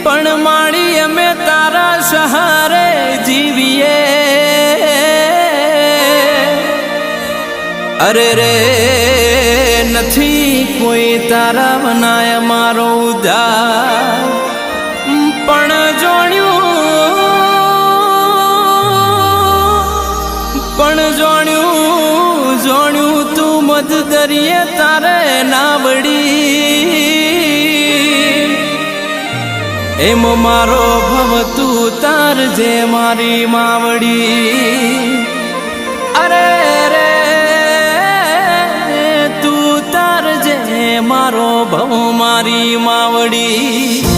પણ માડી અમે તારા સહારે જીવીએ અરે રે નથી કોઈ તારા બનાય મારો ઉધાર પણ જોણ્યું તું મધ દરિયે તારે ના વળી એમ મારો ભવ તું તાર જે મારી માવડી અરે રે તું તાર જે મારો ભવ મારી માવડી